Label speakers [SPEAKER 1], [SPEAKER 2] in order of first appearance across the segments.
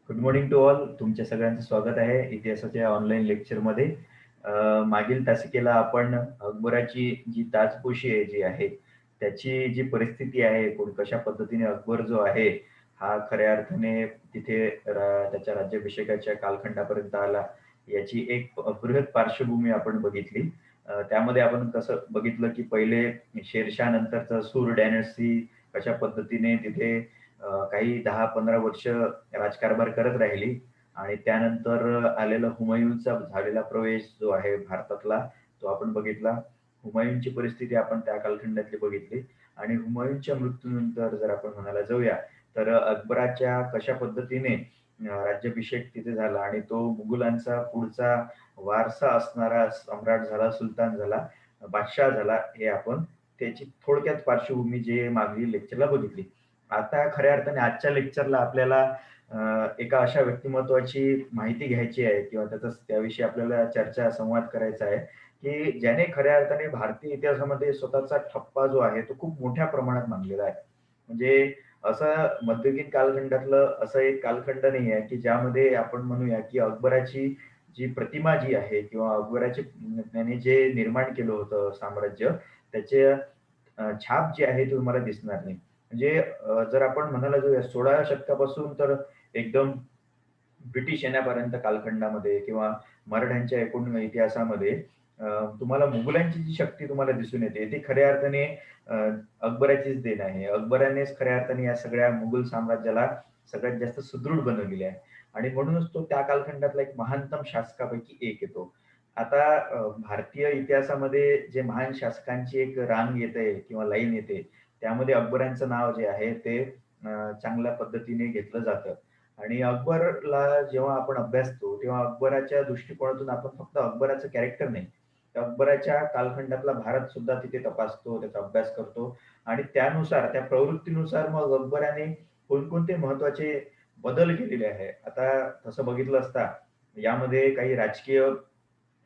[SPEAKER 1] Good morning to all. तुमच्या सगळ्यांचं स्वागत आहे इतिहासाच्या ऑनलाईन लेक्चरमध्ये. मागील तासिकेला आपण अकबराची जी ताजपोशी आहे जी आहे, त्याची जी परिस्थिती आहे, कशा पद्धतीने अकबर जो आहे, हा खऱ्या अर्थाने तिथे त्याच्या राज्याभिषेकाच्या कालखंडापर्यंत आला, याची एक बृहत पार्श्वभूमी आपण बघितली. त्यामध्ये आपण कसं बघितलं, की पहिले शेरशाह नंतरचा सूर डायनॅस्टी कशा पद्धतीने तिथे काही 10-15 वर्ष राजकारभार करत राहिली आणि त्यानंतर आलेला हुमायूनचा झालेला प्रवेश जो आहे भारतातला, तो आपण बघितला. हुमायूनची परिस्थिती आपण त्या कालखंडातली बघितली आणि हुमायूनच्या मृत्यूनंतर जर आपण म्हणायला जाऊया, तर अकबराच्या कशा पद्धतीने राज्याभिषेक तिथे झाला आणि तो मुघलांचा पुढचा वारसा असणारा सम्राट झाला, सुलतान झाला, बादशाह झाला, हे आपण त्याची थोडक्यात पार्श्वभूमी जे मागील लेक्चरला बघितली. आता खऱ्या अर्थाने आजच्या लेक्चरला आपल्याला एका अशा व्यक्तिमत्त्वाची माहिती घ्यायची आहे किंवा त्याविषयी आपल्याला चर्चा, संवाद करायचा आहे, की ज्याने खऱ्या अर्थाने भारतीय इतिहासामध्ये स्वतःचा ठप्पा जो आहे, तो खूप मोठ्या प्रमाणात मांडलेला आहे. म्हणजे असं मध्ययुगीन कालखंडातलं असं एक कालखंड नाही आहे, की ज्यामध्ये आपण म्हणूया, की अकबराची जी प्रतिमा जी आहे किंवा त्याने जे निर्माण केलं होतं साम्राज्य, त्याचे छाप जी आहे ती तुम्हाला दिसणार नाही. म्हणजे जर आपण म्हणायला जाऊया 16व्या शतकापासून तर एकदम ब्रिटिश येण्यापर्यंत कालखंडामध्ये किंवा मराठ्यांच्या एकूण इतिहासामध्ये अ, तुम्हाला मुघलांची जी शक्ती तुम्हाला दिसून येते, ती खऱ्या अर्थाने अ, अकबराचीच देण आहे. अकबरानेच खऱ्या अर्थाने या सगळ्या मुघल साम्राज्याला सगळ्यात जास्त सुदृढ बनवलेली आहे आणि म्हणूनच तो त्या कालखंडातला एक महानतम शासकापैकी एक येतो. आता भारतीय इतिहासामध्ये जे महान शासकांची एक रांग येते किंवा लाईन येते, त्यामध्ये अकबरांचं नाव जे आहे ते चांगल्या पद्धतीने घेतलं जातं. आणि अकबरला जेव्हा आपण अभ्यासतो, तेव्हा अकबराच्या दृष्टिकोनातून आपण फक्त अकबराचं कॅरेक्टर नाही, तर अकबराच्या कालखंडातला भारत सुद्धा तिथे तपासतो, त्याचा अभ्यास करतो आणि त्यानुसार, त्या प्रवृत्तीनुसार मग अकबराने कोणकोणते महत्त्वाचे बदल केलेले आहे. आता तसं बघितलं असता, यामध्ये काही राजकीय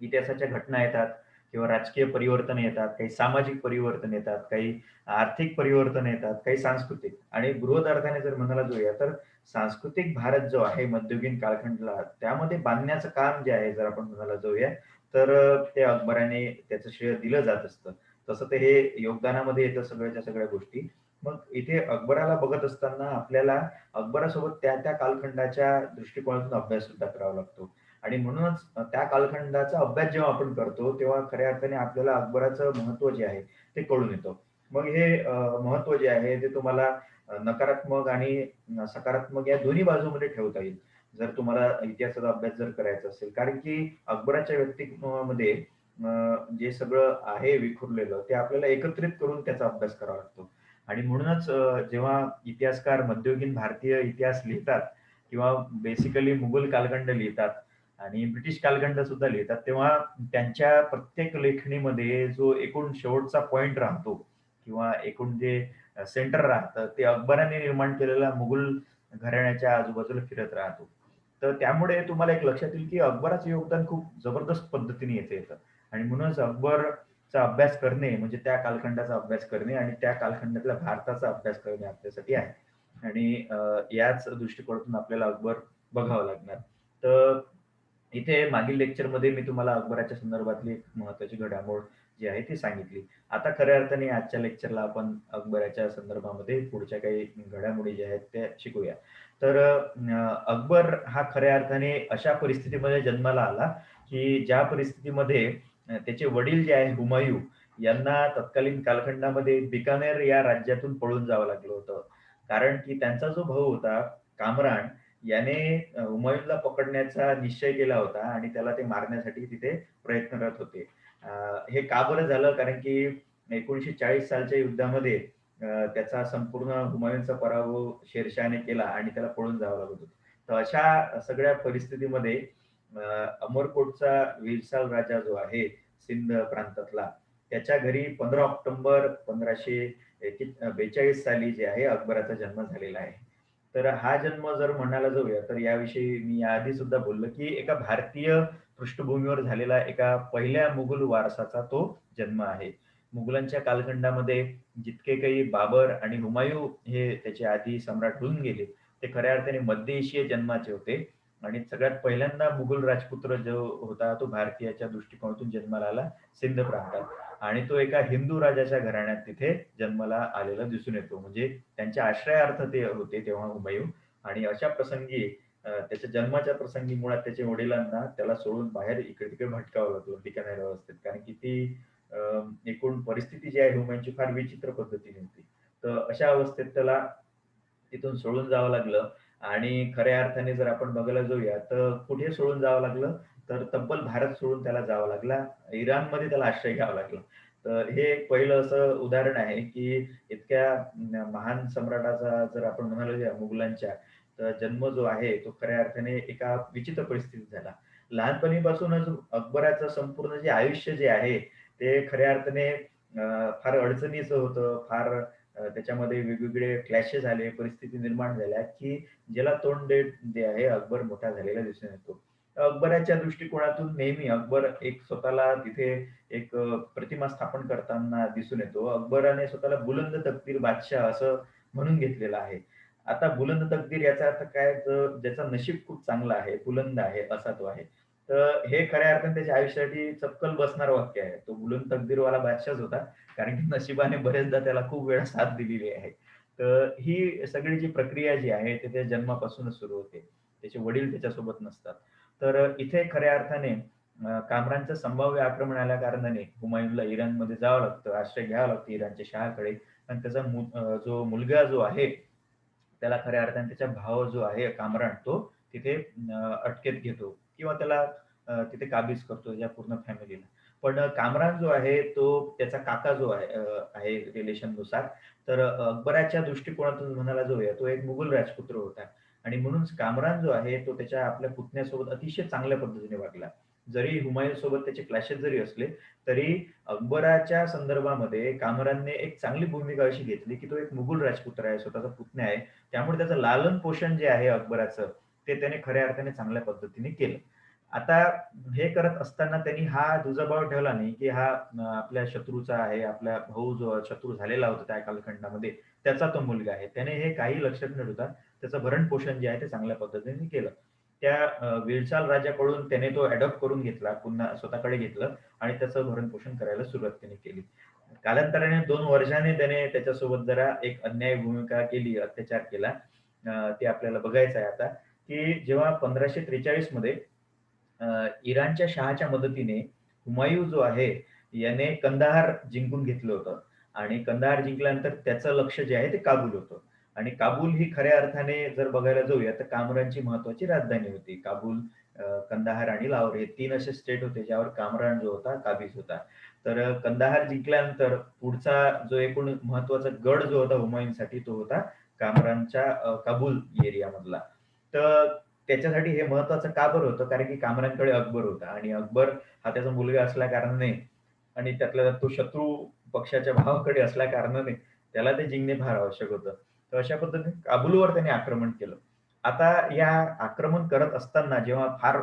[SPEAKER 1] इतिहासाच्या घटना येतात किंवा राजकीय परिवर्तन येतात, काही सामाजिक परिवर्तन येतात, काही आर्थिक परिवर्तन येतात, काही सांस्कृतिक आणि बृहद अर्थाने जर म्हणायला जाऊया, तर सांस्कृतिक भारत जो आहे मध्ययुगीन कालखंडाला, त्यामध्ये बांधण्याचं काम जे आहे, जर आपण म्हणायला जाऊया, तर ते अकबराने त्याचं श्रेय दिलं जात असतं. तसं ते हे योगदानामध्ये येतं सगळ्याच्या सगळ्या गोष्टी. मग इथे अकबराला बघत असताना आपल्याला अकबरासोबत त्या कालखंडाच्या दृष्टिकोनातून अभ्यास सुद्धा करावा लागतो. आणि म्हणूनच त्या कालखंडाचा अभ्यास जेव्हा आपण करतो, तेव्हा खऱ्या अर्थाने आपल्याला अकबराचं महत्त्व जे आहे, ते कळून येतं. मग हे महत्त्व जे आहे, ते तुम्हाला नकारात्मक आणि सकारात्मक या दोन्ही बाजूमध्ये ठेवता येईल. जर तुम्हाला इतिहासाचा अभ्यास जर करायचा असेल. कारण की अकबराच्या व्यक्तित्वामध्ये जे सगळं आहे विखुरलेलं, ते आपल्याला एकत्रित करून त्याचा अभ्यास करावा लागतो. आणि म्हणूनच जेव्हा इतिहासकार मध्ययुगीन भारतीय इतिहास लिहितात किंवा बेसिकली मुघल कालखंड लिहितात आणि ब्रिटिश कालखंड सुद्धा लिहितात, तेव्हा त्यांच्या प्रत्येक लेखणीमध्ये जो एकूण शेवटचा पॉइंट राहतो किंवा एकूण जे सेंटर राहतं, ते अकबराने निर्माण केलेल्या मुघल घराण्याच्या आजूबाजूला फिरत राहतो. तर त्यामुळे तुम्हाला एक लक्षात येईल, की अकबराचं योगदान खूप जबरदस्त पद्धतीने येतं येतं आणि म्हणूनच अकबरचा अभ्यास करणे म्हणजे त्या कालखंडाचा अभ्यास करणे आणि त्या कालखंडातल्या भारताचा अभ्यास करणे आपल्यासाठी आहे. आणि याच दृष्टिकोनातून आपल्याला अकबर बघावं लागणार. तर इथे मागील लेक्चरमध्ये मी तुम्हाला अकबराच्या संदर्भातली एक महत्त्वाची घडामोड जी आहे ती सांगितली. आता खऱ्या अर्थाने आजच्या लेक्चरला आपण अकबराच्या संदर्भामध्ये पुढच्या काही घडामोडी ज्या आहेत त्या शिकूया. तर अकबर हा खऱ्या अर्थाने अशा परिस्थितीमध्ये जन्माला आला, की ज्या परिस्थितीमध्ये त्याचे वडील जे आहे हुमायूँ यांना तत्कालीन कालखंडामध्ये बिकानेर या राज्यातून पळून जावं लागलं होतं. कारण की त्यांचा जो भाऊ होता कामरान याने हुमायूनला पकडण्याचा निश्चय केला होता आणि त्याला ते मारण्यासाठी तिथे प्रयत्नरत होते. अ, हे का बरं झालं? कारण की 1940 सालच्या युद्धामध्ये त्याचा संपूर्ण हुमायूनचा पराभव शेरशाहने केला आणि त्याला पळून जावं लागत होतं. तर अशा सगळ्या परिस्थितीमध्ये अ, अमरकोटचा विरसाल राजा जो आहे सिंध प्रांतातला, त्याच्या घरी 15 ऑक्टोबर 1542 साली जे आहे अकबराचा जन्म झालेला आहे. तर हा जन्म जर म्हणायला जाऊया, तर याविषयी मी याआधी सुद्धा बोललो, की एका भारतीय पृष्ठभूमीवर झालेला एका पहिल्या मुघल वारसाचा तो जन्म आहे. मुघलांच्या कालखंडामध्ये जितके काही बाबर आणि हुमायूँ हे त्याचे आधी सम्राट होऊन गेले, ते खऱ्या अर्थाने मध्य एशिया जन्माचे होते आणि सगळ्यात पहिल्यांदा मुघल राजपुत्र जो होता तो भारतीयाच्या दृष्टिकोनातून जन्माला आला सिंध प्रांतात आणि तो एका हिंदू राजाच्या घराण्यात तिथे जन्माला आलेला दिसून येतो. म्हणजे त्यांच्या आश्रयार्थ ते होते तेव्हा हुमायून आणि अशा प्रसंगी त्याच्या जन्माच्या प्रसंगी मुळात त्याच्या वडिलांना त्याला सोडून बाहेर इकडे-तिकडे भटकावं लागलं बिकानेर अवस्थेत. कारण की ती एकूण परिस्थिती जी आहे हुमायूनची फार विचित्र पद्धतीने होती. तर अशा अवस्थेत त्याला तिथून सोडून जावं लागलं आणि खऱ्या अर्थाने जर आपण बघायला जाऊया, तर कुठे सोडून जावं लागलं, तर तब्बल भारत सोडून त्याला जावं लागला. इराणमध्ये त्याला आश्रय घ्यावा लागला. तर हे एक पहिलं असं उदाहरण आहे, की इतक्या महान सम्राटाचा जर आपण म्हणालो या मुघलांच्या, तर जन्म जो आहे तो खऱ्या अर्थाने एका विचित्र परिस्थितीत झाला. लहानपणीपासूनच अकबराचं संपूर्ण जे आयुष्य जे आहे, ते खऱ्या अर्थाने फार अडचणीचं होतं. फार त्याच्यामध्ये वेगवेगळे क्लॅशेस आले, परिस्थिती निर्माण झाल्या, की ज्याला तोंड देत जे आहे अकबर मोठा झालेला दिसून येतो. अकबराच्या दृष्टिकोनातून नेहमी अकबर एक स्वतःला तिथे एक प्रतिमा स्थापन करताना दिसून येतो. अकबराने स्वतःला बुलंद तकदीर बादशाह असं म्हणून घेतलेलं आहे. आता बुलंद तकदीर याचा अर्थ काय? तर ज्याचं नशीब खूप चांगलं आहे, बुलंद आहे, असा तो आहे. तर हे खऱ्या अर्थाने त्याच्या आयुष्यासाठी चपकल बसणारं वाक्य आहे. तो बुलंद तकदीरवाला बादशाहच होता. कारण की नशिबाने बरेचदा त्याला खूप वेळा साथ दिलेली आहे. तर ही सगळी जी प्रक्रिया जी आहे, ती त्याच्या जन्मापासूनच सुरू होते. त्याचे वडील त्याच्यासोबत नसतात. तर इथे खऱ्या अर्थाने कामरानचं संभाव्य आक्रमण आल्या कारणाने हुमायूनला इराणमध्ये जावं लागतं, आश्रय घ्यावा लागतो इराणच्या शहाकडे आणि त्याचा जो मुलगा जो आहे, त्याला खऱ्या अर्थाने त्याचा भाव जो आहे कामरान, तो तिथे अटकेत घेतो किंवा त्याला तिथे काबीज करतो त्याच्या पूर्ण फॅमिलीला. पण कामरान जो आहे तो त्याचा काका जो आहे रिलेशननुसार, तर अकबराच्या दृष्टिकोनातून म्हणायला जाऊया, तो एक मुघल राजपुत्र होता आणि म्हणून कामरान जो आहे तो त्याच्या आपल्या पुतण्यासोबत अतिशय चांगल्या पद्धतीने वागला. जरी हुमायूनसोबत त्याचे क्लॅशेस जरी असले, तरी अकबराच्या संदर्भामध्ये कामरानने एक चांगली भूमिका अशी घेतली, की तो एक मुघल राजपुत्र आहे, स्वतःचा पुतण्या आहे. त्यामुळे त्याचं लालन-पोषण जे आहे अकबराचं, ते त्याने खऱ्या अर्थाने चांगल्या पद्धतीने केलं. आता हे करत असताना त्यांनी हा दुजाभाव ठेवला नाही, की हा आपल्या शत्रूचा आहे, आपला भाऊ जो शत्रू झालेला होता त्या कालखंडामध्ये, त्याचा तो मुलगा आहे. त्याने हे काही लक्षात न ठेवता त्याचं भरण-पोषण जे आहे ते चांगल्या पद्धतीने केलं. त्या वेलचाल राजाकडून त्याने तो अडॉप्ट करून घेतला, पुन्हा स्वतःकडे घेतलं आणि त्याचं भरण-पोषण करायला सुरुवात त्याने केली. कालांतराने 2 वर्षांनी त्याने त्याच्यासोबत जरा एक अन्यायी भूमिका केली, अत्याचार केला. ते आपल्याला बघायचं आहे आता, की जेव्हा 1543 मध्ये इराणच्या शहाच्या मदतीने हुमायूँ जो आहे, याने कंदाहार जिंकून घेतलं होतं आणि कंदाहार जिंकल्यानंतर त्याचं लक्ष जे आहे ते काबूल होतं आणि काबूल ही खऱ्या अर्थाने जर बघायला जाऊया, तर कामरानची महत्त्वाची राजधानी होती. काबूल, कंदाहार आणि लाहोर हे 3 असे स्टेट होते, ज्यावर कामरान जो होता काबीज होता. तर कंदाहार जिंकल्यानंतर पुढचा जो एकूण महत्त्वाचा गड जो होता हुमायूँसाठी, तो होता कामरानच्या काबूल एरियामधला. तर त्याच्यासाठी हे महत्वाचं का बरं होतं? कारण की कामरानकडे अकबर होता आणि अकबर हा त्याचा मुलगा असल्या कारणाने आणि त्यातल्या त्यात तो शत्रू पक्षाच्या भावाकडे असल्या कारणाने त्याला ते जिंकणे फार आवश्यक होतं. तर अशा पद्धतीने काबूलवर त्याने आक्रमण केलं. आता या आक्रमण करत असताना जेव्हा फार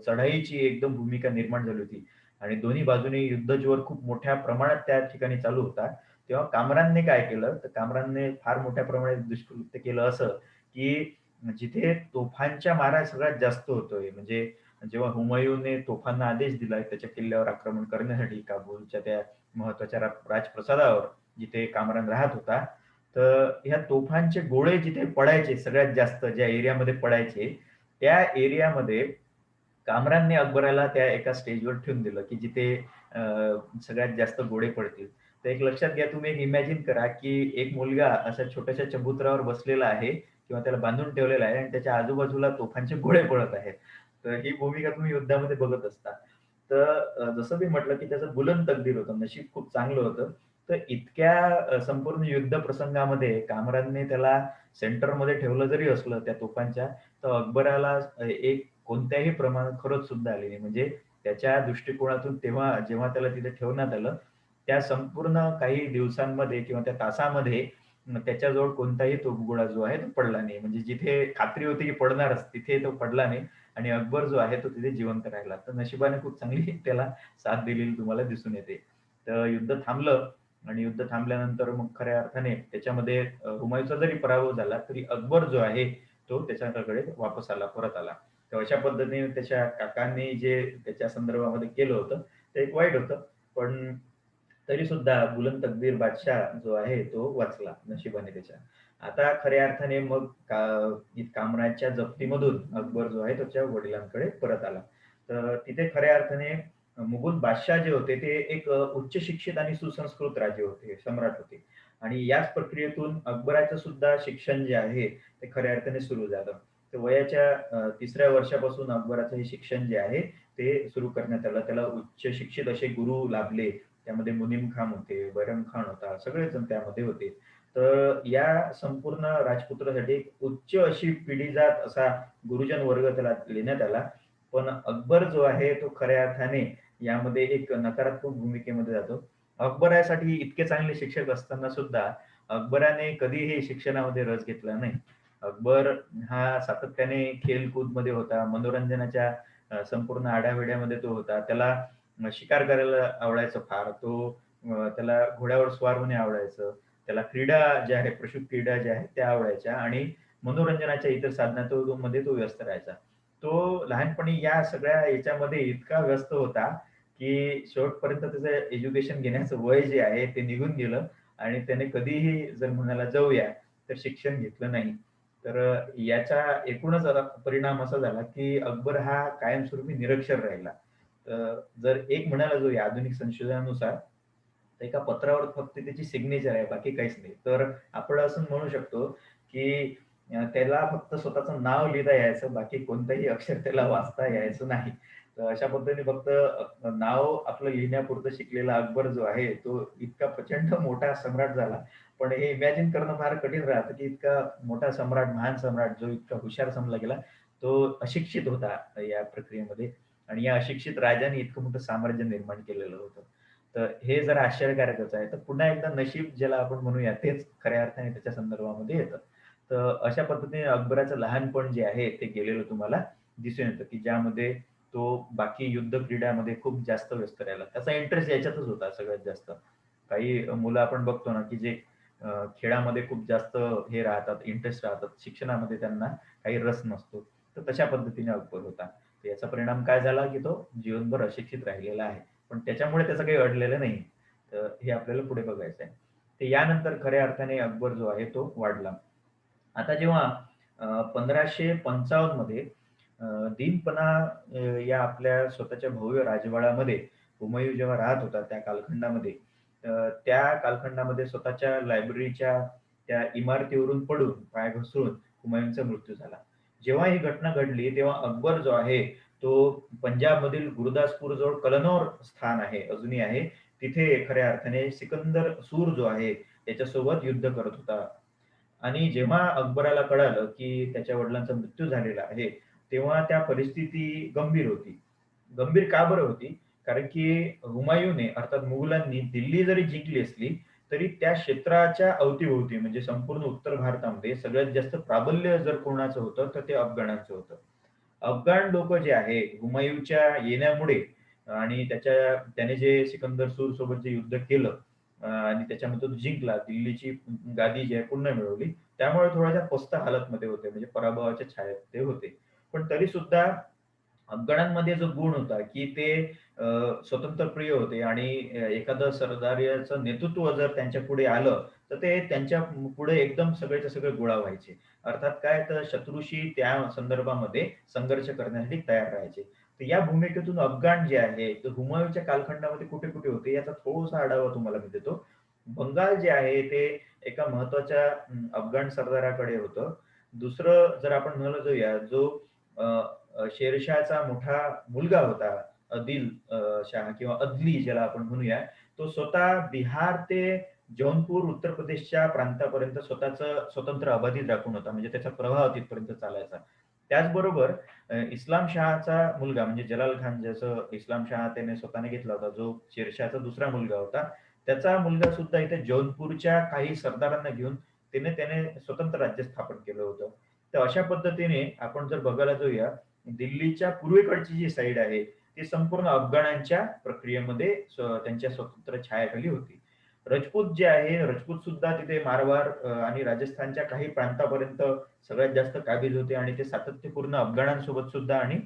[SPEAKER 1] चढाईची एकदम भूमिका निर्माण झाली होती आणि दोन्ही बाजूने युद्धज्वर खूप मोठ्या प्रमाणात त्या ठिकाणी चालू होता. तेव्हा कामरानने काय केलं? तर कामरानने फार मोठ्या प्रमाणात दुष्कृत्य केलं असं, की जिथे तोफांच्या मारा सगळ्यात जास्त होतोय, म्हणजे जेव्हा हुमायूँने तोफांना आदेश दिला त्याच्या किल्ल्यावर आक्रमण करण्यासाठी काबूलच्या त्या महत्त्वाच्या राजप्रसादावर, जिथे कामरान राहत होता. तर ह्या तोफांचे गोळे जिथे पडायचे सगळ्यात जास्त ज्या एरियामध्ये पडायचे, त्या एरियामध्ये कामरानने अकबराला त्या एका स्टेजवर ठेवून दिलं, की जिथे अ, सगळ्यात जास्त गोळे पडतील. तर एक लक्षात घ्या, तुम्ही एक इमॅजिन करा, की एक मुलगा अशा छोट्याशा चबुतरावर बसलेला आहे किंवा त्याला बांधून ठेवलेला आहे आणि त्याच्या आजूबाजूला तोफांचे गोळे पडत आहेत. तर ही भूमिका तुम्ही युद्धामध्ये बघत असता. तर जसं मी म्हटलं, की त्याचं बुलंद तकदीर होतं, नशीब खूप चांगलं होतं. तर इतक्या संपूर्ण युद्ध प्रसंगामध्ये कामरानने त्याला सेंटरमध्ये ठेवलं जरी असलं त्या तोफांच्या, तर अकबराला एक कोणत्याही प्रमाणात खरंच सुद्धा आली नाही. म्हणजे त्याच्या दृष्टिकोनातून तेव्हा जेव्हा त्याला तिथे ठेवण्यात आलं, त्या संपूर्ण काही दिवसांमध्ये किंवा त्या तासामध्ये त्याच्याजवळ कोणताही तोफगोळा जो आहे तो पडला नाही. म्हणजे जिथे खात्री होती की पडणारच, तिथे तो पडला नाही आणि अकबर जो आहे तो तिथे जिवंत राहिला. तर नशिबाने खूप चांगली त्याला साथ दिलेली तुम्हाला दिसून येते. तर युद्ध थांबलं आणि युद्ध थांबल्यानंतर मग खऱ्या अर्थाने त्याच्यामध्ये हुमायूँचा जरी पराभव झाला, तरी अकबर जो आहे तो त्याच्याकडे वापस आला, परत आला. तर अशा पद्धतीने त्याच्या काकांनी जे त्याच्या संदर्भामध्ये केलं होतं, ते एक वाईट होतं. पण तरी सुद्धा बुलंद तकदीर बादशाह जो आहे तो वाचला नशिबाने त्याच्या. आता खऱ्या अर्थाने मग कामराजच्या जप्तीमधून अकबर जो आहे त्याच्या वडिलांकडे परत आला. तर तिथे खऱ्या अर्थाने मुघल बादशाह जे होते ते एक उच्च शिक्षित आणि सुसंस्कृत राजे होते, सम्राट होते. आणि याच प्रक्रियेतून अकबराचं सुद्धा शिक्षण जे आहे ते खऱ्या अर्थाने सुरू झालं. तर वयाच्या 3ऱ्या वर्षापासून अकबराचं हे शिक्षण जे आहे ते सुरू करण्यात आलं. त्याला उच्च शिक्षित असे गुरु लाभले. त्यामध्ये मुनीम खान होते, बैरम खान होता, सगळेच जण त्यामध्ये होते. तर या संपूर्ण राजपुत्रासाठी एक उच्च अशी पिढीजात असा गुरुजन वर्ग त्याला देण्यात आला. पण अकबर जो आहे तो खऱ्या अर्थाने यामध्ये एक नकारात्मक भूमिकेमध्ये जातो. अकबरासाठी इतके चांगले शिक्षक असताना सुद्धा अकबराने कधीही शिक्षणामध्ये रस घेतला नाही. अकबर हा सातत्याने खेलकूदमध्ये होता, मनोरंजनाच्या संपूर्ण आढावेड्यामध्ये तो होता. त्याला शिकार करायला आवडायचं फार. त्याला घोड्यावर स्वार होणे आवडायचं. त्याला क्रीडा ज्या आहेत, प्रशुद्ध क्रीडा ज्या आहेत त्या आवडायच्या आणि मनोरंजनाच्या इतर साधनांमध्ये तो व्यस्त राहायचा. तो लहानपणी या सगळ्या याच्यामध्ये इतका व्यस्त होता, की शेवटपर्यंत त्याचं एज्युकेशन घेण्याचं वय जे आहे ते निघून गेलं आणि त्याने कधीही जर म्हणायला जाऊया, तर शिक्षण घेतलं नाही. तर याचा एकूणच परिणाम असा झाला, की अकबर हा कायमस्वरूपी निरक्षर राहिला. जर एक म्हणायला जाऊया आधुनिक संशोधनानुसार, तर एका पत्रावर फक्त त्याची सिग्नेचर आहे, बाकी काहीच नाही. तर आपण असं म्हणू शकतो, की त्याला फक्त स्वतःचं नाव लिहिता यायचं, बाकी कोणतंही अक्षर त्याला वाचता यायचं नाही. तर अशा पद्धतीने फक्त नाव आपलं लिहिण्यापुरतं शिकलेला अकबर जो आहे, तो इतका प्रचंड मोठा सम्राट झाला. पण हे इमॅजिन करणं फार कठीण राहतं, की इतका मोठा सम्राट, महान सम्राट जो इतका हुशार समजला गेला, तो अशिक्षित होता या प्रक्रियेमध्ये आणि या अशिक्षित राजाने इतकं मोठं साम्राज्य निर्माण केलेलं होतं. तर हे जरा आश्चर्यकारकच आहे. तर पुन्हा एकदा नशीब ज्याला आपण म्हणूया तेच खऱ्या अर्थाने त्याच्या संदर्भामध्ये येतं. तर अशा पद्धतीने अकबराचं लहानपण जे आहे ते गेलेलं तुम्हाला दिसून येतं, की ज्यामध्ये तो बाकी युद्ध क्रीडामध्ये खूप जास्त व्यस्त राहिला. त्याचा इंटरेस्ट याच्यातच होता सगळ्यात जास्त. काही मुलं आपण बघतो ना, की जे खेळामध्ये खूप जास्त हे राहतात, इंटरेस्ट राहतात. शिक्षणामध्ये त्यांना काही रस नसतो. तर तशा पद्धतीने अकबर होता. तर याचा परिणाम काय झाला, की तो जीवनभर अशिक्षित राहिलेला आहे. पण त्याच्यामुळे त्याचं काही अडलेलं नाही. तर हे आपल्याला पुढे बघायचं आहे. तर यानंतर खऱ्या अर्थाने अकबर जो आहे तो वाढला. आता जेव्हा 1555 मध्ये दीनपणा या आपल्या स्वतःच्या भव्य राजवाड्यामध्ये हुमायूँ जेव्हा राहत होता त्या कालखंडामध्ये, त्या कालखंडामध्ये स्वतःच्या लायब्ररीच्या त्या इमारतीवरून पडून, पाय घसरून हुमायूँचा मृत्यू झाला. जेव्हा ही घटना घडली, तेव्हा अकबर जो आहे, तो पंजाबमधील गुरुदासपूर जवळ कलनौर स्थान आहे, अजूनही आहे. तिथे खऱ्या अर्थाने सिकंदर सूर जो आहे, त्याच्यासोबत युद्ध करत होता. आणि जेव्हा अकबराला कळालं, की त्याच्या वडिलांचा मृत्यू झालेला आहे, तेव्हा त्या परिस्थिती गंभीर होती. गंभीर का बरं होती? कारण की हुमायूँने अर्थात मुघलांनी दिल्ली जरी जिंकली असली, तरी त्या क्षेत्राच्या अवती-भोवती म्हणजे संपूर्ण उत्तर भारतामध्ये सगळ्यात जास्त प्राबल्य जर कोणाचं होतं, तर ते अफगाणांचं होतं. अफगाण लोकं जे आहे, हुमायूँच्या येण्यामुळे आणि त्याने जे सिकंदर सूरसोबत जे युद्ध केलं आणि त्याच्यामध्ये तो जिंकला, दिल्लीची गादी जी आहे पुन्हा मिळवली. त्यामुळे थोड्याशा पस्त हालतमध्ये होते, म्हणजे पराभवाच्या छायेत ते होते. पण तरीसुद्धा अफगाणांमध्ये जो गुण होता, की ते स्वतंत्रप्रिय होते आणि एखादं सरदाराचं नेतृत्व जर त्यांच्या पुढे आलं, तर ते त्यांच्या पुढे एकदम सगळेच्या सगळे गोळा व्हायचे. अर्थात काय तर शत्रूशी त्या संदर्भामध्ये संघर्ष करण्यासाठी तयार राहायचे. तर या भूमिकेतून अफगाण जे आहे, तर हुमायूँच्या कालखंडामध्ये कुठे-कुठे होते याचा थोडासा आढावा तुम्हाला मी देतो. बंगाल जे आहे ते एका महत्त्वाच्या अफगाण सरदाराकडे होतं. दुसरं जर आपण म्हणायला जाऊया, जो अ, शेरशहाचा मोठा मुलगा होता, शाह किंवा अदली ज्याला आपण म्हणूया, तो स्वतः बिहार ते जौनपूर उत्तर प्रदेशच्या प्रांतापर्यंत स्वतःचं स्वतंत्र अबाधित राखून होता. म्हणजे त्याचा प्रभाव तिथपर्यंत चालायचा. त्याचबरोबर इस्लाम शहाचा मुलगा म्हणजे जलाल खान ज्याचं इस्लाम शहा त्याने स्वतःने घेतला होता, जो शेरशहाचा दुसरा मुलगा होता. त्याचा मुलगा सुद्धा इथे जौनपूरच्या काही सरदारांना घेऊन त्याने स्वतंत्र राज्य स्थापन केलं होतं. तर अशा पद्धतीने आपण जर बघायला जाऊया, दिल्लीच्या पूर्वेकडची जी साईड आहे, ती संपूर्ण अफगाणांच्या प्रक्रियेमध्ये त्यांच्या स्वतंत्र छायाखाली होती. राजपूत जे आहे, राजपूत सुद्धा तिथे मारवार आणि राजस्थानच्या काही प्रांतापर्यंत सगळ्यात जास्त काबीज होते आणि ते सातत्यपूर्ण अफगाणांसोबत सुद्धा आणि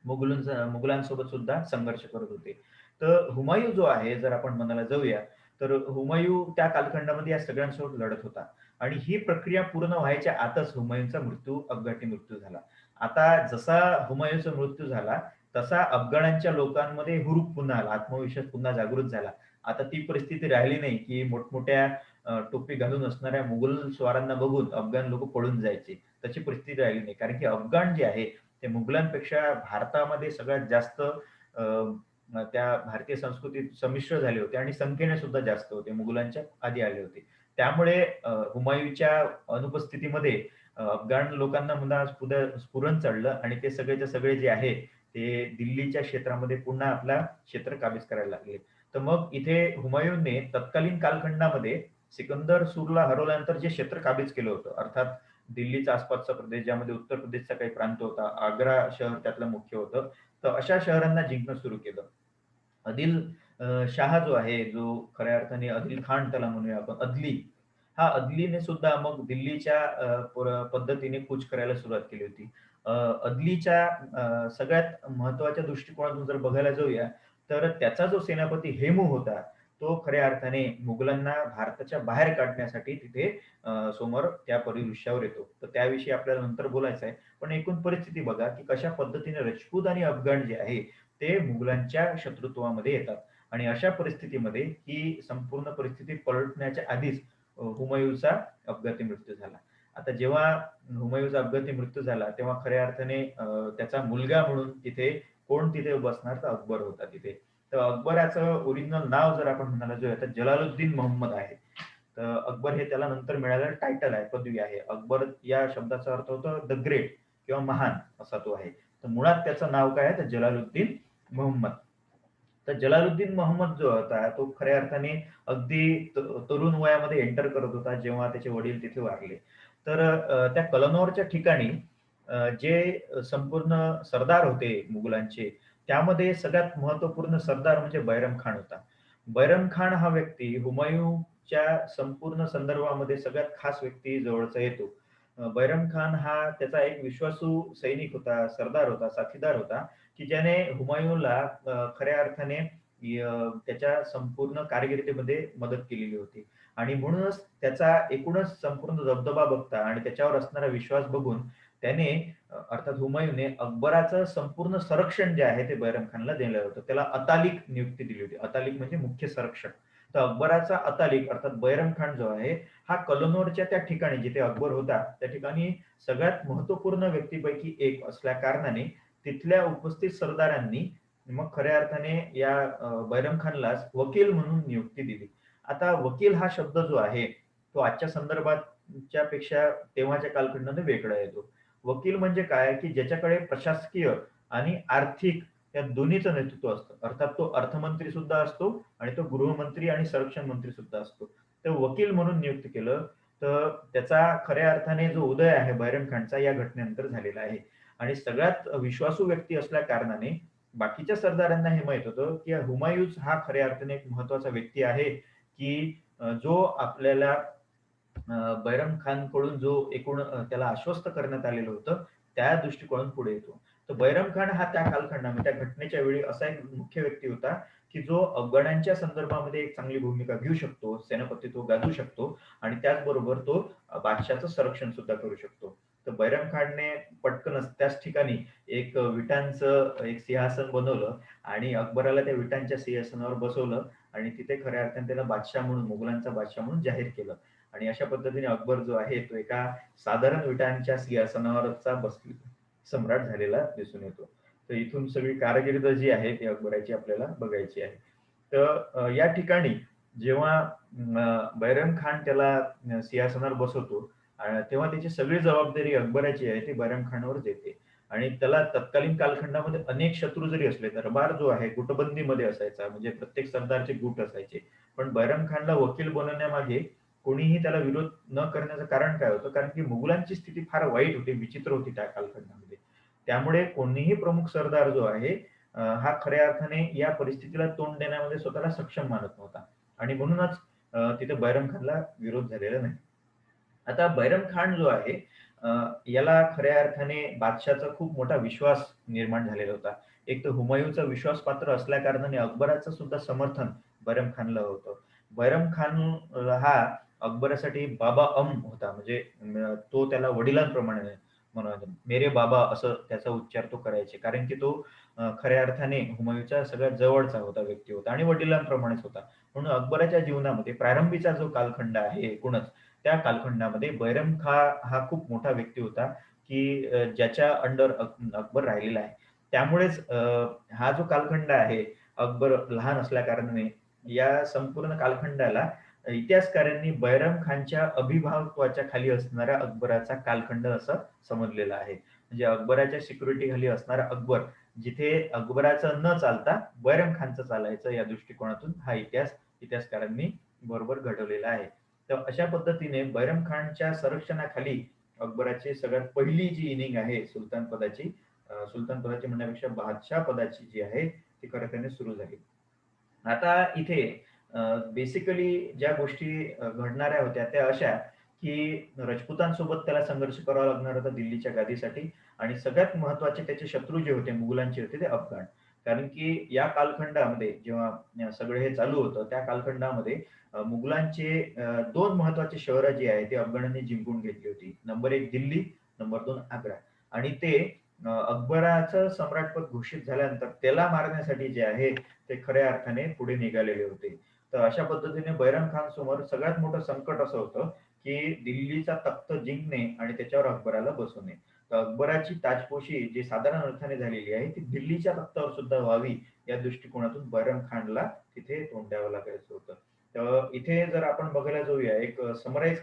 [SPEAKER 1] मुघलांसोबत सुद्धा संघर्ष करत होते. तर हुमायूँ जो आहे, जर आपण म्हणायला जाऊया, तर हुमायूँ त्या कालखंडामध्ये या सगळ्यांसोबत लढत होता आणि ही प्रक्रिया पूर्ण व्हायच्या आतच हुमायूँचा अपघाती मृत्यू झाला. आता जसा हुमायूँचा मृत्यू झाला, तसा अफगाणांच्या लोकांमध्ये हुरूप पुन्हा आला, आत्मविश्वास पुन्हा जागृत झाला. आता ती परिस्थिती राहिली नाही, की मोठमोठ्या टोपी घालून असणाऱ्या मुघल स्वारांना बघून अफगाण लोकं पळून जायचे. तशी परिस्थिती राहिली नाही. कारण की अफगाण जे आहे, ते मुघलांपेक्षा भारतामध्ये सगळ्यात जास्त त्या भारतीय संस्कृतीत संमिश्र झाले होते आणि संख्येने सुद्धा जास्त होते. मुघलांच्या आधी आले होते. त्यामुळे हुमायूँच्या अनुपस्थितीमध्ये अफगाण लोकांना पुन्हा स्फुरण चढलं आणि ते सगळेच्या सगळे जे आहे, ते दिल्लीच्या क्षेत्रामध्ये पुन्हा आपला क्षेत्र काबीज करायला लागले. तर मग इथे हुमायूँने तत्कालीन कालखंडामध्ये सिकंदर सूरला हरवल्यानंतर जे क्षेत्र काबीज केलं होतं, अर्थात दिल्लीचा आसपासचा प्रदेश, ज्यामध्ये उत्तर प्रदेशचा काही प्रांत होता, आग्रा शहर त्यातलं मुख्य होतं. तर अशा शहरांना जिंकणं सुरू केलं. आदिल शाह जो आहे, जो खऱ्या अर्थाने आदिल खान त्याला म्हणूया आपण, अदली. हा अदलीने सुद्धा मग दिल्लीच्या पद्धतीने कूच करायला सुरुवात केली होती. अदलीच्या सगळ्यात महत्त्वाच्या दृष्टिकोनातून जर बघायला जाऊया, तर त्याचा जो सेनापती हेमू होता, तो खऱ्या अर्थाने मुघलांना भारताच्या बाहेर काढण्यासाठी तिथे समोर त्या परिदृश्यावर येतो. तर त्याविषयी आपल्याला नंतर बोलायचं आहे. पण एकूण परिस्थिती बघा, की कशा पद्धतीने राजपूत आणि अफगाण जे आहे, ते मुघलांच्या शत्रुत्वामध्ये येतात आणि अशा परिस्थितीमध्ये ही संपूर्ण परिस्थिती पलटण्याच्या आधीच हुमायूँचा अपघाती मृत्यू झाला. आता जेव्हा हुमायूँचा अपघाती मृत्यू झाला, तेव्हा खऱ्या अर्थाने त्याचा मुलगा म्हणून कोण तिथे बसणार, तर अकबर होता तिथे. तर अकबराचं ओरिजिनल नाव जर आपण म्हणायला गेलो तर जलालुद्दीन मोहम्मद आहे. तर अकबर हे त्याला नंतर मिळालेलं टायटल आहे, पदवी आहे. अकबर या शब्दाचा अर्थ होतो द ग्रेट किंवा महान असा तो आहे. तर मुळात त्याचं नाव काय आहे, तर जलालुद्दीन मोहम्मद. तर जलालुद्दीन मोहम्मद जो होता, तो खऱ्या अर्थाने अगदी तरुण वयामध्ये एंटर करत होता, जेव्हा त्याचे वडील तिथे वारले. तर त्या कलनौरच्या ठिकाणी जे संपूर्ण सरदार होते मुघलांचे, त्यामध्ये सगळ्यात महत्त्वपूर्ण सरदार म्हणजे बैरम खान होता. बैरम खान हा व्यक्ती हुमायूँच्या संपूर्ण संदर्भामध्ये सगळ्यात खास व्यक्ती जवळचा येतो. बैरम खान हा त्याचा एक विश्वासू सैनिक होता, सरदार होता, साथीदार होता, की ज्याने हुमायूँला खऱ्या अर्थाने त्याच्या संपूर्ण कारकिर्दीमध्ये मदत केलेली होती आणि म्हणूनच त्याचा एकूणच संपूर्ण दबदबा बघता आणि त्याच्यावर असणारा विश्वास बघून त्याने अर्थात हुमायूँने अकबराचं संपूर्ण संरक्षण जे आहे ते बैरम खानला दिलं होतं. त्याला अतालिक नियुक्ती दिली होती. अतालिक म्हणजे मुख्य संरक्षक. तर अकबराचा अतालिक अर्थात बैरम खान जो आहे, हा कलनौरच्या त्या ठिकाणी जिथे अकबर होता, त्या ठिकाणी सगळ्यात महत्त्वपूर्ण व्यक्तीपैकी एक असल्या कारणाने तिथल्या उपस्थित सरदारांनी मग खऱ्या अर्थाने या बैरम खानलाच वकील म्हणून नियुक्ती दिली. आता वकील हा शब्द जो आहे, तो आजच्या संदर्भातच्या पेक्षा तेव्हाच्या कालखंडाने वेगळा येतो. वकील म्हणजे काय, की ज्याच्याकडे प्रशासकीय आणि आर्थिक या दोन्हीचं नेतृत्व असतं. अर्थात तो अर्थमंत्री सुद्धा असतो आणि तो गृहमंत्री आणि संरक्षण मंत्री सुद्धा असतो. तर वकील म्हणून नियुक्त केलं, तर त्याचा खऱ्या अर्थाने जो उदय आहे बैरम खानचा या घटनेनंतर झालेला आहे. आणि सगळ्यात विश्वासू व्यक्ती असल्या कारणाने बाकीच्या सरदारांना हे माहीत होतं, की हुमायूँच हा खऱ्या अर्थाने एक महत्त्वाचा व्यक्ती आहे, की जो आपल्याला बैरम खानकडून जो एकूण त्याला आश्वस्त करण्यात आलेलं होतं, त्या दृष्टिकोनातून पुढे येतो. तर बैरम खान हा त्या कालखंडामध्ये, त्या घटनेच्या वेळी असा एक मुख्य व्यक्ती होता, की जो अफगाणांच्या संदर्भामध्ये एक चांगली भूमिका घेऊ शकतो, सेनापतित्व गाजवू शकतो आणि त्याचबरोबर तो बादशहाचं संरक्षण सुद्धा करू शकतो. तर बैरम खानने पटकनच त्याच ठिकाणी एक विटांचं एक सिंहासन बनवलं आणि अकबराला त्या विटांच्या सिंहासनावर बसवलं आणि तिथे खऱ्या अर्थाने त्याला बादशाह म्हणून, मुघलांचा बादशाह म्हणून जाहीर केलं. आणि अशा पद्धतीने अकबर जो आहे तो एका साधारण विटांच्या सिंहासनावरचा सम्राट झालेला दिसून येतो. तर इथून सगळी कारकीर्द जी आहे ती अकबराची आपल्याला बघायची आहे. तर या ठिकाणी जेव्हा बैरम खान त्याला सिंहासनावर बसवतो तेव्हा त्याची सगळी जबाबदारी अकबराची आहे ती बैरम खानावरच येते. आणि त्याला तत्कालीन कालखंडामध्ये अनेक शत्रू जरी असले, दरबार जो आहे गुटबंदीमध्ये असायचा, म्हणजे प्रत्येक सरदारचे गुट असायचे. पण बैरम खानला वकील बनवण्यामागे कोणीही त्याला विरोध न करण्याचं कारण काय होतं? कारण की मुघलांची स्थिती फार वाईट होती, विचित्र होती त्या कालखंडामध्ये. त्यामुळे कोणीही प्रमुख सरदार जो आहे हा खऱ्या अर्थाने या परिस्थितीला तोंड देण्यामध्ये स्वतःला सक्षम मानत नव्हता. आणि म्हणूनच तिथे बैरम खानला विरोध झालेला नाही. आता बैरम खान जो आहे अ, याला खऱ्या अर्थाने बादशहाचा खूप मोठा विश्वास निर्माण झालेला होता. एक तर हुमायूँचा विश्वासपात्र असल्याकारणाने अकबराचं सुद्धा समर्थन बैरम खानला होतं. बैरम खान हा अकबरासाठी बाबा होता. म्हणजे तो त्याला वडिलांप्रमाणे म्हणायचा. मेरे बाबा असं त्याचा उच्चार तो करायचे. कारण की तो खऱ्या अर्थाने हुमायूँच्या सगळ्यात जवळचा होता, व्यक्ती होता आणि वडिलांप्रमाणेच होता. म्हणून अकबराच्या जीवनामध्ये प्रारंभीचा जो कालखंड आहे एकूणच, त्या कालखंडामध्ये बैरम खाँ हा खूप मोठा व्यक्ती होता, की ज्याच्या अंडर अकबर राहिलेला आहे. त्यामुळेच हा जो कालखंड आहे, अकबर लहान असल्याकारणाने या संपूर्ण कालखंडाला इतिहासकारांनी बैरम खानच्या अभिभावत्वाच्या खाली असणारा अकबराचा कालखंड असं समजलेला आहे. म्हणजे अकबराच्या सिक्युरिटीखाली असणारा अकबर, जिथे अकबराचं न चालता बैरम खानचं चालायचं या दृष्टिकोनातून हा इतिहासकारांनी बरोबर घडवलेला आहे. तर अशा पद्धतीने बैरम खानच्या संरक्षणाखाली अकबराची सगळ्यात पहिली जी इनिंग आहे सुलतान पदाची म्हणण्यापेक्षा बादशाह पदाची जी आहे, ती खऱ्या अर्थाने सुरू झाली. आता इथे बेसिकली ज्या गोष्टी घडणाऱ्या होत्या त्या अशा, की राजपुतांसोबत त्याला संघर्ष करावा लागणार होता दिल्लीच्या गादीसाठी आणि सगळ्यात महत्त्वाचे त्याचे शत्रू जे होते मुघलांचे होते ते अफगाण. कारण की या कालखंडामध्ये जेव्हा सगळं हे चालू होतं, त्या कालखंडामध्ये मुघलांचे 2 महत्त्वाची शहरं जी आहेत, ती अफगाणांनी जिंकून घेतली होती. नंबर 1 दिल्ली, नंबर 2 आग्रा आणि ते अकबराचं सम्राटपद घोषित झाल्यानंतर त्याला मारण्यासाठी जे आहे, ते खऱ्या अर्थाने पुढे निघालेले होते. तर अशा पद्धतीने बैरम खान समोर सगळ्यात मोठं संकट असं होतं, की दिल्लीचा तख्त जिंकणे आणि त्याच्यावर अकबराला बसवणे. तर अकबराची ताजपोशी जी साधारण अर्थाने झालेली आहे, ती दिल्लीच्या तख्तावर सुद्धा व्हावी या दृष्टिकोनातून बैरम खानला तिथे तोंड द्यावं लागायचं होतं. तर इथे जर आपण बघायला जाऊया एक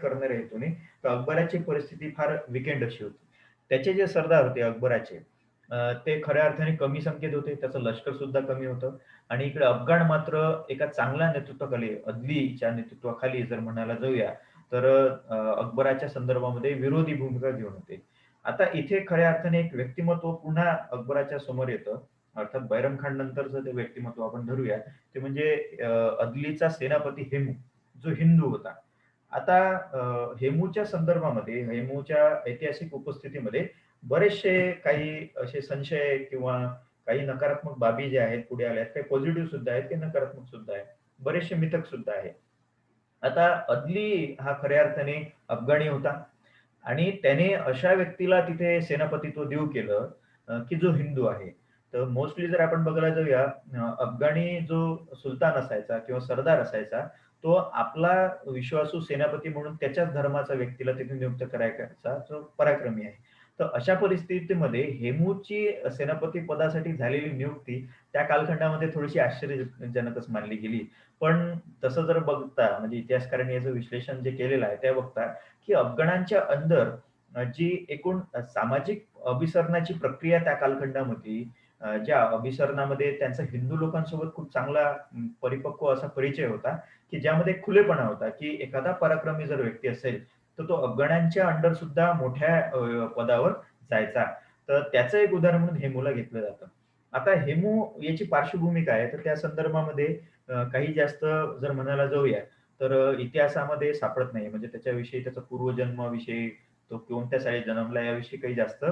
[SPEAKER 1] करणाऱ्या हेतूने, तर अकबराची परिस्थिती फार विकेंड अशी होती. त्याचे जे सरदार होते अकबराचे ते खऱ्या अर्थाने कमी संख्येत होते. त्याचं लष्कर सुद्धा कमी होतं आणि इकडे अफगाण मात्र एका चांगल्या नेतृत्वाखाली, अदलीच्या नेतृत्वाखाली जर म्हणायला जाऊया, तर अकबराच्या संदर्भामध्ये विरोधी भूमिका घेऊन होते. आता इथे खऱ्या अर्थाने एक व्यक्तिमत्व पुन्हा अकबराच्या समोर येतं. अर्थात बैरम खान नंतरचं ते व्यक्तिमत्व आपण धरूया. ते म्हणजे अदलीचा सेनापती हेमू, जो हिंदू होता. आता हेमूच्या संदर्भामध्ये, हेमूच्या ऐतिहासिक उपस्थितीमध्ये बरेचसे काही असे संशय किंवा काही नकारात्मक बाबी ज्या आहेत पुढे आल्या आहेत. काही पॉझिटिव्ह सुद्धा आहेत, काही नकारात्मक सुद्धा आहेत. बरेचसे मिथक सुद्धा आहेत. आता अदली हा खऱ्या अर्थाने अफगाणी होता आणि त्याने अशा व्यक्तीला तिथे सेनापतित्व देऊ केलं की जो हिंदू आहे. तर मोस्टली जर आपण बघायला जाऊया अफगाणी जो सुलतान असायचा किंवा सरदार असायचा, तो आपला विश्वासू सेनापती म्हणून त्याच्याच धर्माचा व्यक्तीला तिथे नियुक्त करायचा जो पराक्रमी आहे. तर अशा परिस्थितीमध्ये हेमूची सेनापती पदासाठी झालेली नियुक्ती त्या कालखंडामध्ये थोडीशी आश्चर्यजनकच मानली गेली. पण तसं जर बघता म्हणजे इतिहासकारांनी याचं विश्लेषण जे केलेलं आहे, ते बघता की अफगाणांच्या अंदर जी एकूण सामाजिक अभिसरणाची प्रक्रिया त्या कालखंडामध्ये ज्या अभिसरणामध्ये त्यांचा हिंदू लोकांसोबत खूप चांगला परिपक्व असा परिचय होता, की ज्यामध्ये खुलेपणा होता, की एखादा पराक्रमी जर व्यक्ती असेल, तर तो अफगाणांच्या अंडर सुद्धा मोठ्या पदावर जायचा. तर त्याचं एक उदाहरण म्हणून हेमूला घेतलं जातं. आता हेमू याची पार्श्वभूमी काय आहे? तर त्या संदर्भामध्ये काही जास्त जर म्हणायला जाऊया, तर इतिहासामध्ये सापडत नाही. म्हणजे त्याच्याविषयी, त्याचा पूर्वजन्माविषयी, तो कोणत्या साली जन्मला याविषयी काही जास्त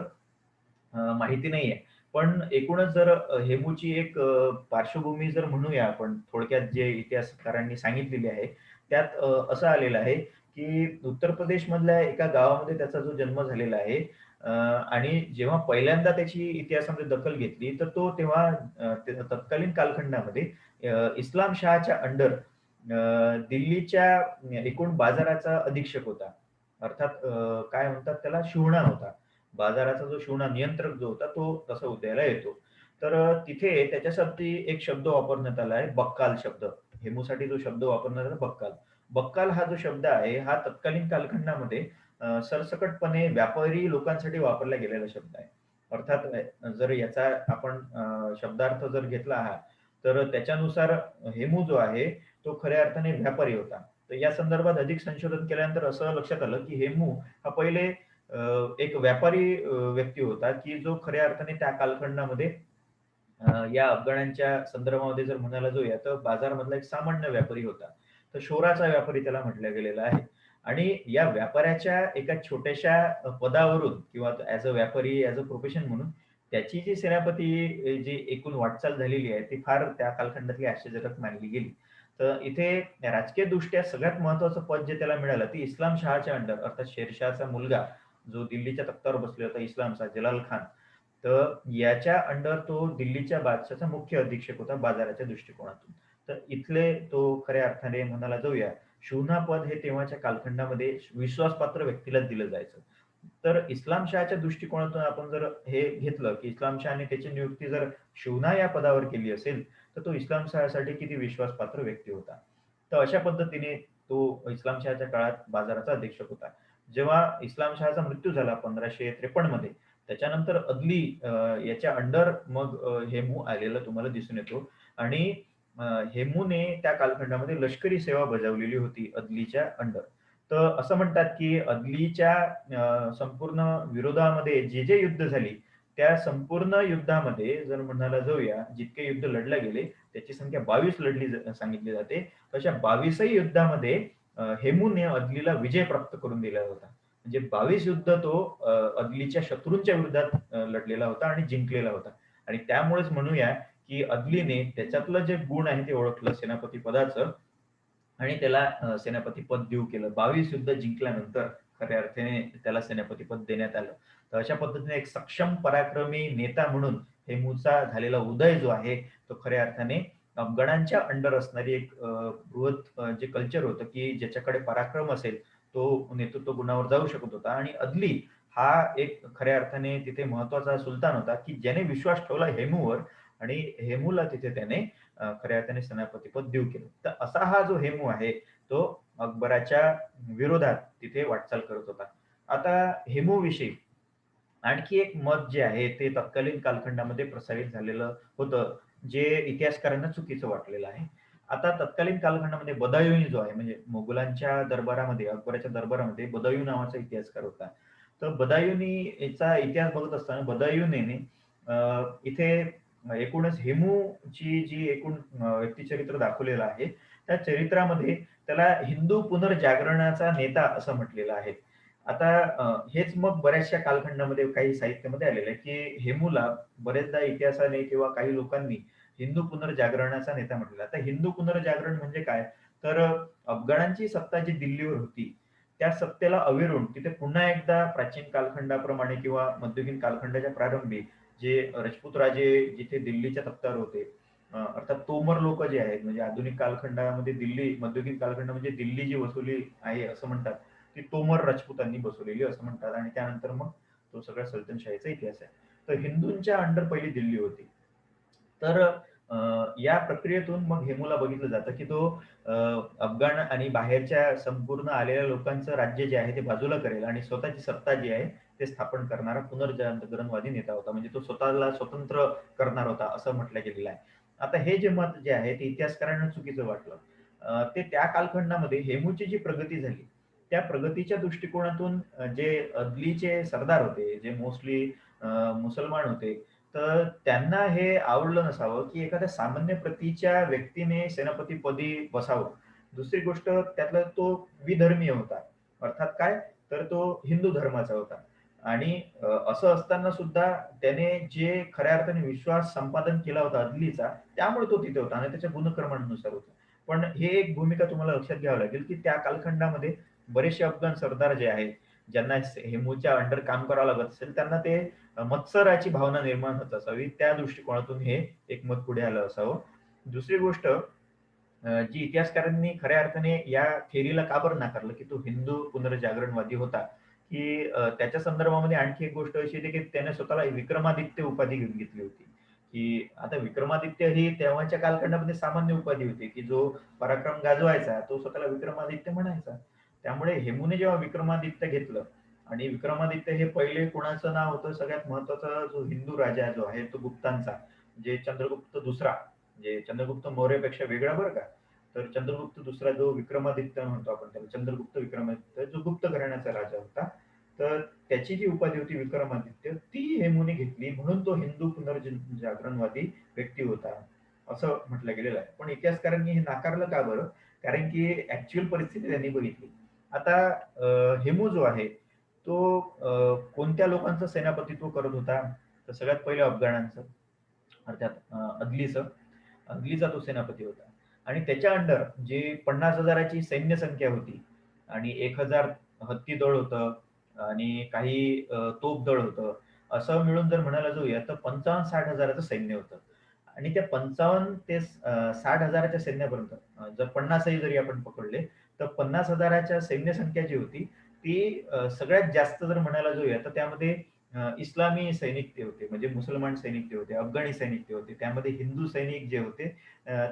[SPEAKER 1] माहिती नाहीये. पण एकूणच जर हेमूची एक पार्श्वभूमी जर म्हणूया आपण थोडक्यात जे इतिहासकारांनी सांगितलेली आहे, त्यात असं आलेलं आहे, की उत्तर प्रदेशमधल्या एका गावामध्ये त्याचा जो जन्म झालेला आहे आणि जेव्हा पहिल्यांदा त्याची इतिहासामध्ये दखल घेतली, तर तो तेव्हा तत्कालीन कालखंडामध्ये इस्लाम शहाच्या अंडर दिल्लीच्या एकूण बाजाराचा अधीक्षक होता. अर्थात काय म्हणतात त्याला शूहणा होता. बाजाराचा जो शून्य नियंत्रक जो होता तो तसा उदयाला येतो. तर तिथे त्याच्यासाठी एक शब्द वापरण्यात आला आहे बक्काल शब्द. हेमूसाठी जो शब्द वापरण्यात आला बक्काल. बक्काल हा जो शब्द आहे हा तत्कालीन कालखंडामध्ये सरसकटपणे व्यापारी लोकांसाठी वापरला गेलेला शब्द आहे. अर्थात जर याचा आपण शब्दार्थ जर घेतला हा, तर त्याच्यानुसार हेमू जो आहे तो खऱ्या अर्थाने व्यापारी होता. तर या संदर्भात अधिक संशोधन केल्यानंतर असं लक्षात आलं, की हेमू हा पहिले एक व्यापारी व्यक्ती होता, की जो खऱ्या अर्थाने त्या कालखंडामध्ये या अफगाण्यांच्या संदर्भामध्ये जर म्हणायला जाऊया, तर बाजारमधला एक सामान्य व्यापारी होता. तर शोराचा व्यापारी त्याला म्हटलं गेलेलं आहे. आणि या व्यापाऱ्याच्या एका छोट्याशा पदावरून किंवा ॲज अ व्यापारी, ॲज अ प्रोफेशन म्हणून त्याची जी सेनापती जी एकूण वाटचाल झालेली आहे, ती फार त्या कालखंडातली आश्चर्यजनक मानली गेली. तर इथे राजकीयदृष्ट्या सगळ्यात महत्त्वाचं पद जे त्याला मिळालं, ते इस्लाम शहाच्या अंडर अर्थात शेरशहाचा मुलगा, जो दिल्लीच्या तख्तावर बसलेला होता इस्लाम शहा, जलाल खान. तर याच्या अंडर तो दिल्लीच्या बादशाहचा मुख्य अधीक्षक होता बाजाराच्या दृष्टिकोनातून. तर इथले तो खऱ्या अर्थाने म्हणायला जाऊया, शून्हा पद हे तेव्हाच्या कालखंडामध्ये विश्वासपात्र व्यक्तीलाच दिलं जायचं. तर इस्लाम शहाच्या दृष्टिकोनातून आपण जर हे घेतलं, की इस्लाम शहाने त्याची नियुक्ती जर शून्हा या पदावर केली असेल, तर तो इस्लाम शहासाठी किती विश्वासपात्र व्यक्ती होता. तर अशा पद्धतीने तो इस्लाम शहाच्या काळात बाजाराचा अधीक्षक होता. जेव्हा इस्लाम शहाचा मृत्यू झाला 1553 मध्ये, त्याच्यानंतर अदली याच्या अंडर मग हेमू आलेला तुम्हाला दिसून येतो आणि अ, हेमूने त्या कालखंडामध्ये लष्करी सेवा बजावलेली होती अदलीच्या अंडर. तर असं म्हणतात, की अदलीच्या संपूर्ण विरोधामध्ये जे युद्ध झाली, त्या संपूर्ण युद्धामध्ये जर म्हणायला जाऊया, जितके युद्ध लढले गेले, त्याची संख्या 22 सांगितली जाते. तशा 22ही युद्धामध्ये हेमूने अदलीला विजय प्राप्त करून दिला होता. म्हणजे 22 युद्ध तो अदलीच्या शत्रूंच्या विरोधात लढलेला होता आणि जिंकलेला होता. आणि त्यामुळेच म्हणूया, की अदलीने त्याच्यातलं जे गुण आहे ते ओळखलं सेनापती पदाचं आणि त्याला सेनापती पद देऊ केलं. 22 युद्ध जिंकल्यानंतर खऱ्या अर्थाने त्याला सेनापती पद देण्यात आलं. तर अशा पद्धतीने एक सक्षम पराक्रमी नेता म्हणून हेमूचा झालेला उदय जो आहे, तो खऱ्या अर्थाने अफगाणांच्या अंडर असणारी एक बृहत जे कल्चर होतं, की ज्याच्याकडे पराक्रम असेल, तो नेतृत्व गुणावर जाऊ शकत होता आणि अदली हा एक खऱ्या अर्थाने तिथे महत्त्वाचा सुलतान होता, की ज्याने विश्वास ठेवला हेमूवर आणि हेमूला तिथे त्याने खऱ्या अर्थाने सेनापतीपद देऊ केलं. तर असा हा जो हेमू आहे, तो अकबराच्या विरोधात तिथे वाटचाल करत होता. आता हेमूविषयी आणखी एक मत जे आहे, ते तत्कालीन कालखंडामध्ये प्रसारित झालेलं होतं, जे इतिहासकारांना चुकीचं वाटलेलं आहे. आता तत्कालीन कालखंडामध्ये बदायुनी जो आहे, म्हणजे मोगलांच्या दरबारामध्ये, अकबराच्या दरबारामध्ये बदायूं नावाचा इतिहासकार होता. तर बदायुनीचा इतिहास बघत असताना बदायुनीने इथे एकूणच हेमूची जी एकूण व्यक्तिचरित्र दाखवलेलं आहे, त्या चरित्रामध्ये त्याला हिंदू पुनर्जागरणाचा नेता असं म्हटलेलं आहे. आता हेच मग बऱ्याचशा कालखंडामध्ये काही साहित्यामध्ये आलेलं आहे, की हेमूला बरेचदा इतिहासाने किंवा काही लोकांनी हिंदू पुनर्जागरणाचा नेता म्हटलेला. आता हिंदू पुनर्जागरण म्हणजे काय? तर अफगाणांची सत्ता जी दिल्लीवर होती, त्या सत्तेला अविरून तिथे पुन्हा एकदा प्राचीन कालखंडाप्रमाणे किंवा मध्ययुगीन कालखंडाच्या प्रारंभी जे राजपूत राजे जिथे दिल्लीच्या तख्तावर होते, अर्थात तोमर लोकं जे आहेत, म्हणजे आधुनिक कालखंडामध्ये दिल्ली, मध्ययुगीन कालखंड म्हणजे दिल्ली जी वसवली आहे असं म्हणतात. ती तोमर राजपुतांनी बसवलेली असं म्हणतात आणि त्यानंतर मग तो सगळा सल्तनशाहीचा इतिहास आहे. तर हिंदूंच्या अंडर पहिली दिल्ली होती. तर या प्रक्रियेतून मग हेमूला बघितलं जातं, की तो अ, अफगाण आणि बाहेरच्या संपूर्ण आलेल्या लोकांचं राज्य जे आहे ते बाजूला करेल आणि स्वतःची सत्ता जी आहे ते स्थापन करणारा पुनर्जागरणवादी नेता होता. म्हणजे तो स्वतःला स्वतंत्र करणार होता असं म्हटलं गेलेलं आहे. आता हे जे मत जे आहे ते इतिहासकारांना चुकीचं वाटलं. ते त्या कालखंडामध्ये हेमूची जी प्रगती झाली, त्या प्रगतीच्या दृष्टिकोनातून जे अदलीचे सरदार होते, जे मोस्टली मुसलमान होते, तर त्यांना हे आवडलं नसावं, की एखाद्या सामान्य प्रतीच्या व्यक्तीने सेनापतीपदी बसावं. दुसरी गोष्ट त्यातला तो विधर्मीय होता. अर्थात काय? तर तो हिंदू धर्माचा होता आणि असं असताना सुद्धा त्याने जे खऱ्या अर्थाने विश्वास संपादन केला होता अदलीचा, त्यामुळे तो तिथे होता आणि त्याच्या गुणकर्मानुसार होता. पण हे एक भूमिका तुम्हाला लक्षात घ्यावी लागेल, की त्या कालखंडामध्ये बरेचसे अफगाण सरदार जे आहेत, ज्यांना हेमूच्या अंडर काम करावं लागत असेल, त्यांना ते मत्सराची भावना निर्माण होत असावी. त्या दृष्टिकोनातून हे एक मत पुढे आलं असावं. दुसरी गोष्ट जी इतिहासकारांनी खऱ्या अर्थाने या थेअरीला का बरं नाकारलं, की तो हिंदू पुनर्जागरणवादी होता, की त्याच्या संदर्भामध्ये आणखी एक गोष्ट अशी होती, की त्याने स्वतःला विक्रमादित्य उपाधी घेऊन घेतली होती, की आता विक्रमादित्य ही तेव्हाच्या कालखंडामध्ये सामान्य उपाधी होती, की जो पराक्रम गाजवायचा तो स्वतःला विक्रमादित्य म्हणायचा. त्यामुळे हेमूने जेव्हा विक्रमादित्य घेतलं आणि विक्रमादित्य हे पहिले कुणाचं नाव होतं, सगळ्यात महत्त्वाचा जो हिंदू राजा जो आहे तो गुप्तांचा, म्हणजे चंद्रगुप्त दुसरा. म्हणजे चंद्रगुप्त मौर्यापेक्षा वेगळा बरं का. तर चंद्रगुप्त दुसरा जो विक्रमादित्य म्हणतो आपण त्याला, चंद्रगुप्त विक्रमादित्य जो गुप्त घराण्याचा राजा होता. तर त्याची जी उपाधी होती विक्रमादित्य, ती हेमूने घेतली म्हणून तो हिंदू पुनर्जागरणवादी व्यक्ती होता, असं म्हटलं गेलेलं आहे. पण इतिहासकारांनी हे नाकारलं का बरं? कारण की ऍक्च्युअल परिस्थिती त्यांनी बघितली. आता हेमू जो आहे तो कोणत्या लोकांचं सेनापतित्व करत होता? तर सगळ्यात पहिले अफगाणांचं, अर्थात अदलीचं. अदलीचा तो सेनापती होता आणि त्याच्या अंडर जे 50,000ची सैन्य संख्या होती आणि 1,000 हत्ती दळ होतं आणि काही तोफ दळ होतं. असं मिळून जर म्हणायला जाऊया तर 55,000-60,000चं सैन्य होतं. आणि त्या 55 ते 60,000च्या सैन्यापर्यंत जर 50ही जरी आपण पकडले, तर 50,000च्या सैन्य संख्या जी होती, ती सगळ्यात जास्त जर म्हणायला जाऊया, तर त्यामध्ये इस्लामी सैनिक ते होते, म्हणजे मुसलमान सैनिक ते होते, अफगाणी सैनिक ते होते. त्यामध्ये हिंदू सैनिक जे होते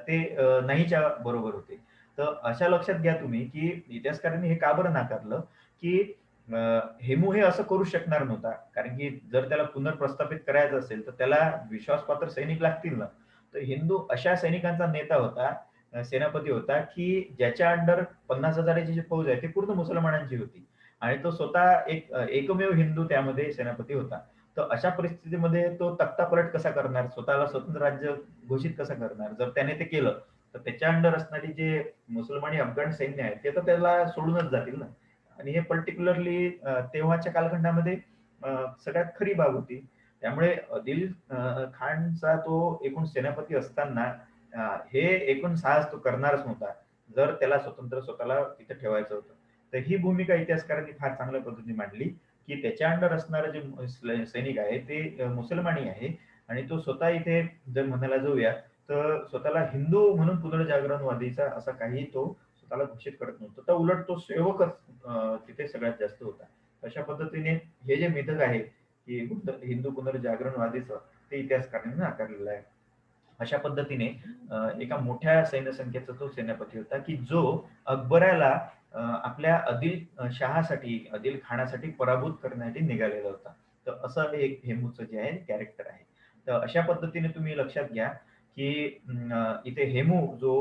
[SPEAKER 1] ते नाहीच्या बरोबर होते. तर अशा लक्षात घ्या तुम्ही, की इतिहासकारांनी हे का बरं नाकारलं, की अ, हेमू हे असं करू शकणार नव्हता. कारण की जर त्याला पुनर्प्रस्थापित करायचं असेल, तर त्याला विश्वासपात्र सैनिक लागतील ना. तर हिंदू अशा सैनिकांचा नेता होता, सेनापती होता, की ज्याच्या अंडर 50,000ची जी फौज आहे, ती पूर्ण मुसलमानांची होती. आणि तो स्वतः एकमेव हिंदू त्यामध्ये सेनापती होता. तर अशा परिस्थितीमध्ये तो तख्तापलट कसा करणार? स्वतःला स्वतंत्र राज्य घोषित कसं करणार? जर त्याने ते केलं, तर त्याच्या अंडर असणारी जे मुसलमानी अफगाण सैन्य आहे, ते तर त्याला सोडूनच जातील ना. आणि हे पर्टिक्युलरली तेव्हाच्या कालखंडामध्ये सगळ्यात खरी बाब होती. त्यामुळे आदिल खानचा तो एकूण सेनापती असताना हे एकूण साहस तो करणारच नव्हता, जर त्याला स्वतंत्र स्वतःला तिथे ठेवायचं होतं. तर ही भूमिका इतिहासकारांनी फार चांगल्या पद्धतीने मांडली, की त्याच्या अंडर असणारे जे सैनिक आहे ते मुसलमानी आहे आणि तो स्वतः इथे जर म्हणायला जाऊया, तर स्वतःला हिंदू म्हणून पुनर्जागरणवादीचा असा काही तो स्वतःला घोषित करत नव्हता. तर उलट तो सेवकच तिथे सगळ्यात जास्त होता. अशा पद्धतीने हे जे मिथक आहे, की हिंदू पुनर्जागरणवादीचं, ते इतिहासकारांनी नाकारलेलं आहे. अशा पद्धतीने एका मोठ्या सैन्यसंख्येचा तो सेनापती होता, की जो अकबराला आपल्या शहासाठी, आदिल खानासाठी पराभूत करण्यासाठी निघालेला होता. तर असं हे एक हेमूचं जे आहे कॅरेक्टर आहे. तर अशा पद्धतीने तुम्ही लक्षात घ्या, की इथे हेमू जो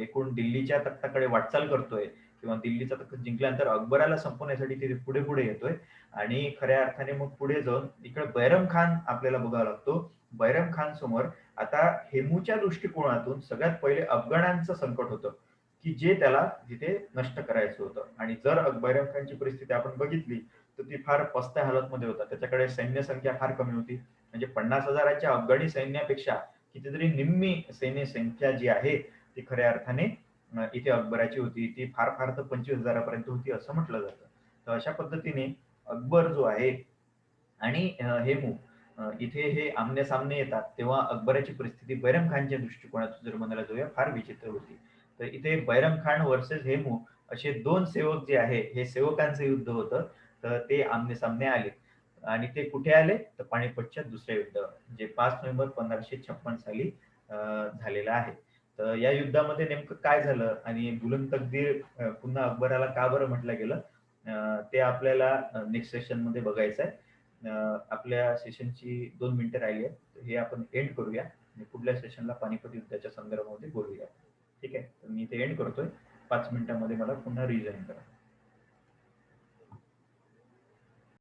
[SPEAKER 1] एकूण दिल्लीच्या तख्ताकडे वाटचाल करतोय किंवा दिल्लीचा तख्त जिंकल्यानंतर अकबराला संपवण्यासाठी तिथे पुढे-पुढे येतोय आणि खऱ्या अर्थाने मग पुढे जाऊन इकडे बैरम खान आपल्याला बघावा लागतो. बैरम खान समोर आता हेमूच्या दृष्टिकोनातून सगळ्यात पहिले अफगाणांचं संकट होतं, की जे त्याला तिथे नष्ट करायचं होतं. आणि जर बैरम खानची परिस्थिती आपण बघितली, तर ती फार पस्त्या हालतमध्ये होता. त्याच्याकडे सैन्य संख्या फार कमी होती. म्हणजे 50,000च्या अफगाणी सैन्यापेक्षा कितीतरी निम्मी सैन्य संख्या जी आहे, ती खऱ्या अर्थाने इथे अकबराची होती. ती फार फार तर 25,000 पर्यंत होती असं म्हटलं जातं. तर अशा पद्धतीने अकबर जो आहे आणि हेमू इथे हे आमने-सामने येतात, तेव्हा अकबराची परिस्थिती बैरम खानच्या दृष्टिकोनातून जर म्हणायला जाऊया फार विचित्र होती. तर इथे बैरम खान व्हर्सेस हेमू असे 2 सेवक जे आहे, हे सेवकांचं युद्ध होतं. तर ते आमने-सामने आले आणि ते कुठे आले? तर पानिपतच्या दुसऱ्या युद्ध, जे 5 नोव्हेंबर 1556 साली झालेलं आहे. तर या युद्धामध्ये नेमकं काय झालं आणि बुलंद तकदीर पुन्हा अकबराला का बरं म्हटलं गेलं? ते आपल्याला नेक्स्ट सेशनमध्ये बघायचं आहे. आपल्या सेशनची 2 मिनिटं राहिली आहेत. तर हे आपण एंड करूया आणि पुढल्या सेशनला पानिपत युद्धाच्या संदर्भामध्ये बोलूया. ठीक आहे? तर मी इथे एंड करतोय. 5 मिनिटांमध्ये मला पुन्हा रिजॉइन करा.